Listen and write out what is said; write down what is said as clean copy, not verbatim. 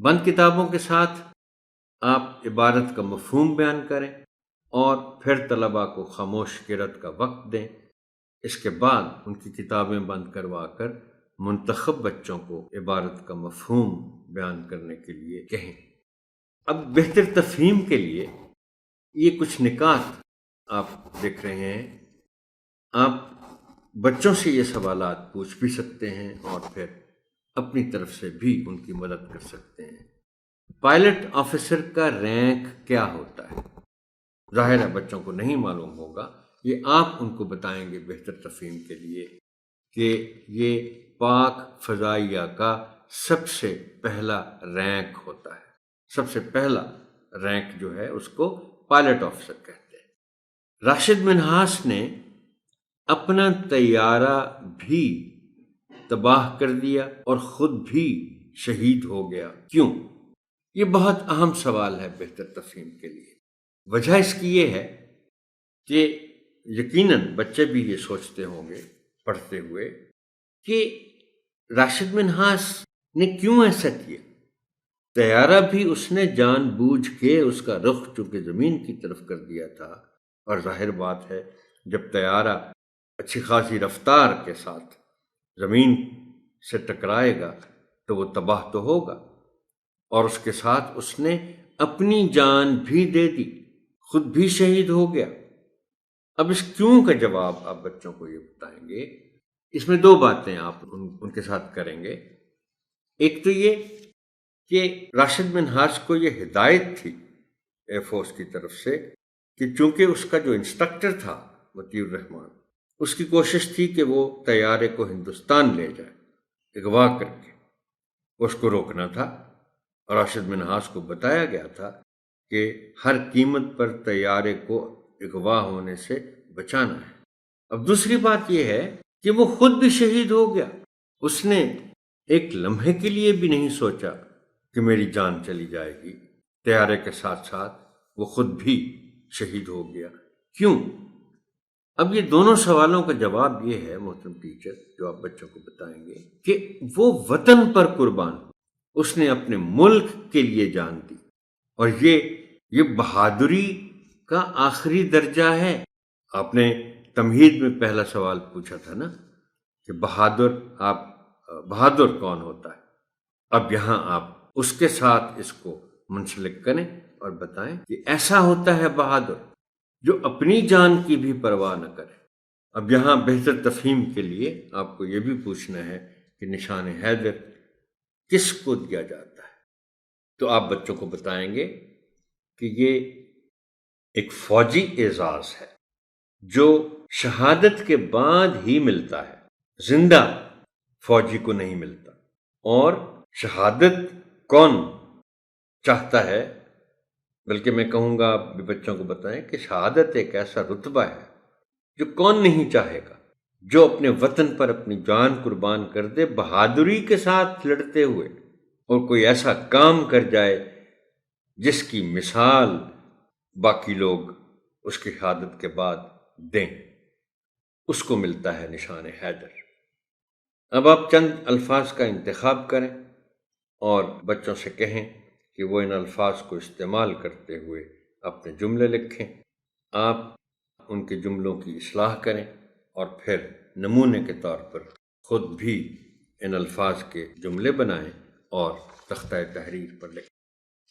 بند کتابوں کے ساتھ آپ عبارت کا مفہوم بیان کریں اور پھر طلباء کو خاموش قرأت کا وقت دیں۔ اس کے بعد ان کی کتابیں بند کروا کر منتخب بچوں کو عبارت کا مفہوم بیان کرنے کے لیے کہیں۔ اب بہتر تفہیم کے لیے یہ کچھ نکات آپ دیکھ رہے ہیں۔ آپ بچوں سے یہ سوالات پوچھ بھی سکتے ہیں اور پھر اپنی طرف سے بھی ان کی مدد کر سکتے ہیں۔ پائلٹ آفیسر کا رینک کیا ہوتا ہے؟ ظاہر ہے بچوں کو نہیں معلوم ہوگا، یہ آپ ان کو بتائیں گے بہتر تفہیم کے لیے کہ یہ پاک فضائیہ کا سب سے پہلا رینک ہوتا ہے۔ سب سے پہلا رینک جو ہے اس کو پائلٹ آفیسر کہتے ہیں۔ راشد منہاس نے اپنا طیارہ بھی تباہ کر دیا اور خود بھی شہید ہو گیا، کیوں؟ یہ بہت اہم سوال ہے بہتر تفہیم کے لیے۔ وجہ اس کی یہ ہے کہ یقیناً بچے بھی یہ سوچتے ہوں گے پڑھتے ہوئے کہ راشد منہاس نے کیوں ایسا کیا۔ طیارہ بھی اس نے جان بوجھ کے اس کا رخ چونکہ زمین کی طرف کر دیا تھا، اور ظاہر بات ہے جب طیارہ اچھی خاصی رفتار کے ساتھ زمین سے ٹکرائے گا تو وہ تباہ تو ہوگا، اور اس کے ساتھ اس نے اپنی جان بھی دے دی، خود بھی شہید ہو گیا۔ اب اس کیوں کا جواب آپ بچوں کو یہ بتائیں گے۔ اس میں دو باتیں آپ ان کے ساتھ کریں گے۔ ایک تو یہ کہ راشد منہاس کو یہ ہدایت تھی ایئر فورس کی طرف سے کہ چونکہ اس کا جو انسٹرکٹر تھا مطیع الرحمان، اس کی کوشش تھی کہ وہ طیارے کو ہندوستان لے جائے اغوا کر کے، اس کو روکنا تھا، اور راشد منہاس کو بتایا گیا تھا کہ ہر قیمت پر طیارے کو اغوا ہونے سے بچانا ہے۔ اب دوسری بات یہ ہے کہ وہ خود بھی شہید ہو گیا۔ اس نے ایک لمحے کے لیے بھی نہیں سوچا کہ میری جان چلی جائے گی، طیارے کے ساتھ ساتھ وہ خود بھی شہید ہو گیا، کیوں؟ اب یہ دونوں سوالوں کا جواب یہ ہے محترم ٹیچر جو آپ بچوں کو بتائیں گے کہ وہ وطن پر قربان، اس نے اپنے ملک کے لیے جان دی، اور یہ بہادری کا آخری درجہ ہے۔ آپ نے تمہید میں پہلا سوال پوچھا تھا نا کہ بہادر کون ہوتا ہے۔ اب یہاں آپ اس کے ساتھ اس کو منسلک کریں اور بتائیں کہ ایسا ہوتا ہے بہادر جو اپنی جان کی بھی پرواہ نہ کرے۔ اب یہاں بہتر تفہیم کے لیے آپ کو یہ بھی پوچھنا ہے کہ نشان حیدر کس کو دیا جاتا ہے، تو آپ بچوں کو بتائیں گے کہ یہ ایک فوجی اعزاز ہے جو شہادت کے بعد ہی ملتا ہے، زندہ فوجی کو نہیں ملتا۔ اور شہادت کون چاہتا ہے، بلکہ میں کہوں گا آپ بھی بچوں کو بتائیں کہ شہادت ایک ایسا رتبہ ہے جو کون نہیں چاہے گا، جو اپنے وطن پر اپنی جان قربان کر دے بہادری کے ساتھ لڑتے ہوئے، اور کوئی ایسا کام کر جائے جس کی مثال باقی لوگ اس کی شہادت کے بعد دیں، اس کو ملتا ہے نشان حیدر۔ اب آپ چند الفاظ کا انتخاب کریں اور بچوں سے کہیں کہ وہ ان الفاظ کو استعمال کرتے ہوئے اپنے جملے لکھیں۔ آپ ان کے جملوں کی اصلاح کریں اور پھر نمونے کے طور پر خود بھی ان الفاظ کے جملے بنائیں اور تختہ تحریر پر لکھیں۔